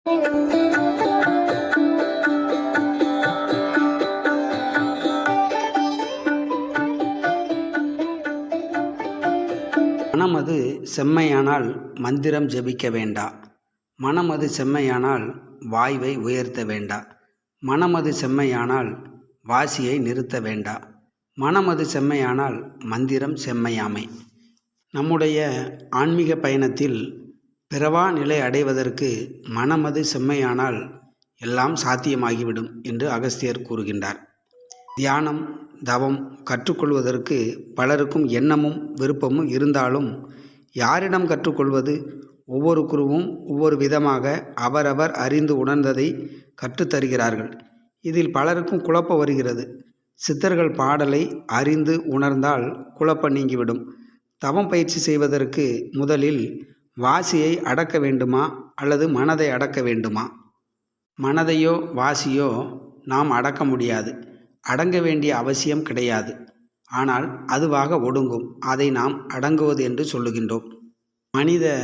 மனமது செம்மையானால் மந்திரம் ஜெபிக்க வேண்டா. மனமது செம்மையானால் வாய்வை உயர்த்த வேண்டா. மனமது செம்மையானால் வாசியை நிறுத்த வேண்டா. மனமது செம்மையானால் மந்திரம் செம்மையாமை. நம்முடைய ஆன்மீக பயணத்தில் பிறவா நிலை அடைவதற்கு மனமது செம்மையானால் எல்லாம் சாத்தியமாகிவிடும் என்று அகஸ்தியர் கூறுகின்றார். தியானம், தவம் கற்றுக்கொள்வதற்கு பலருக்கும் எண்ணமும் விருப்பமும் இருந்தாலும் யாரிடம் கற்றுக்கொள்வது? ஒவ்வொரு குருவும் ஒவ்வொரு விதமாக அவரவர் அறிந்து உணர்ந்ததை கற்றுத்தருகிறார்கள். இதில் பலருக்கும் குழப்பம் வருகிறது. சித்தர்கள் பாடலை அறிந்து உணர்ந்தால் குழப்பம் நீங்கிவிடும். தவம் பயிற்சி செய்வதற்கு முதலில் வாசியை அடக்க வேண்டுமா அல்லது மனதை அடக்க வேண்டுமா? மனதையோ வாசியோ நாம் அடக்க முடியாது. அடங்க வேண்டிய அவசியம் கிடையாது. ஆனால் அதுவாக ஒடுங்கும். அதை நாம் அடங்குவது என்று சொல்லுகின்றோம். மனித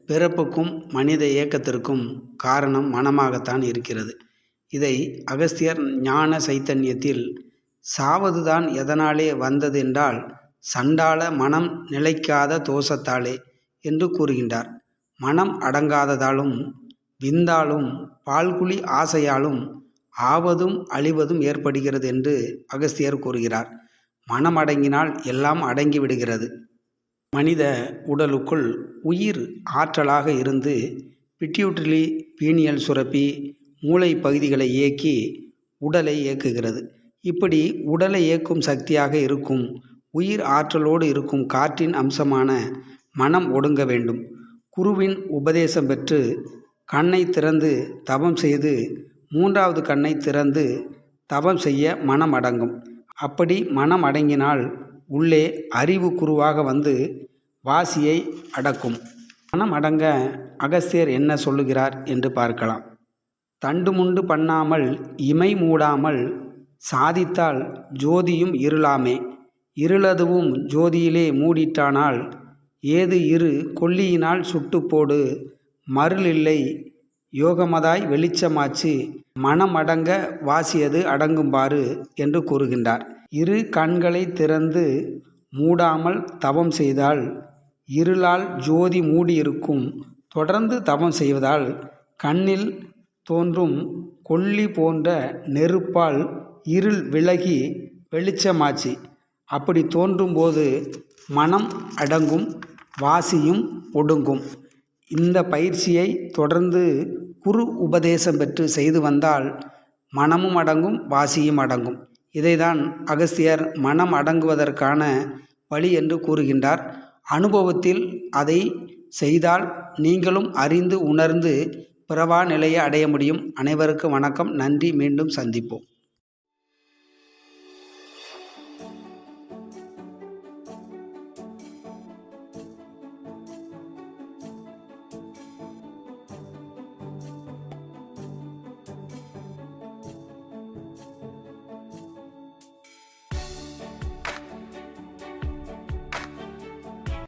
பிறப்புக்கும் மனித இயக்கத்திற்கும் காரணம் மனமாகத்தான் இருக்கிறது. இதை அகஸ்தியர் ஞான சைத்தன்யத்தில் சாவதுதான் எதனாலே வந்தது என்றால் சண்டாள மனம் நிலைக்காத தோஷத்தாலே என்று கூறுகின்றார். மனம் அடங்காததாலும் விந்தாலும் பால்குழி ஆசையாலும் ஆவதும் அழிவதும் ஏற்படுகிறது என்று அகஸ்தியர் கூறுகிறார். மனம் அடங்கினால் எல்லாம் அடங்கிவிடுகிறது. மனித உடலுக்குள் உயிர் ஆற்றலாக இருந்து பிட்யூட்டரி பீனியல் சுரப்பி மூளை பகுதிகளை இயக்கி உடலை இயக்குகிறது. இப்படி உடலை இயக்கும் சக்தியாக இருக்கும் உயிர் ஆற்றலோடு இருக்கும் காற்றின் அம்சமான மனம் ஒடுங்க வேண்டும். குருவின் உபதேசம் பெற்று கண்ணை திறந்து தவம் செய்து மூன்றாவது கண்ணை திறந்து தவம் செய்ய மனம் அடங்கும். அப்படி மனம் அடங்கினால் உள்ளே அறிவு குருவாக வந்து வாசியை அடக்கும். மனம் அடங்க அகஸ்தியர் என்ன சொல்லுகிறார் என்று பார்க்கலாம். தண்டுமுண்டு பண்ணாமல் இமை மூடாமல் சாதித்தால் ஜோதியும் இருளாமே. இருளதுவும் ஜோதியிலே மூடிட்டானால் ஏது இரு கொல்லியினால் சுட்டுப்போடு மருளில்லை யோகமதாய் வெளிச்சமாச்சு மனம் அடங்க வாசியது அடங்கும்பாறு என்று கூறுகின்றார். இரு கண்களை திறந்து மூடாமல் தவம் செய்தால் இருளால் ஜோதி மூடியிருக்கும். தொடர்ந்து தவம் செய்வதால் கண்ணில் தோன்றும் கொல்லி போன்ற நெருப்பால் இருள் விலகி வெளிச்சமாச்சு. அப்படி தோன்றும்போது மனம் அடங்கும், வாசியும் ஒடுங்கும். இந்த பயிற்சியை தொடர்ந்து குரு உபதேசம் பெற்று செய்து வந்தால் மனமும் அடங்கும், வாசியும் அடங்கும். இதைதான் அகஸ்தியர் மனம் அடங்குவதற்கான வழி என்று கூறுகின்றார். அனுபவத்தில் அதை செய்தால் நீங்களும் அறிந்து உணர்ந்து பிறவா நிலையை அடைய முடியும். அனைவருக்கும் வணக்கம். நன்றி. மீண்டும் சந்திப்போம்.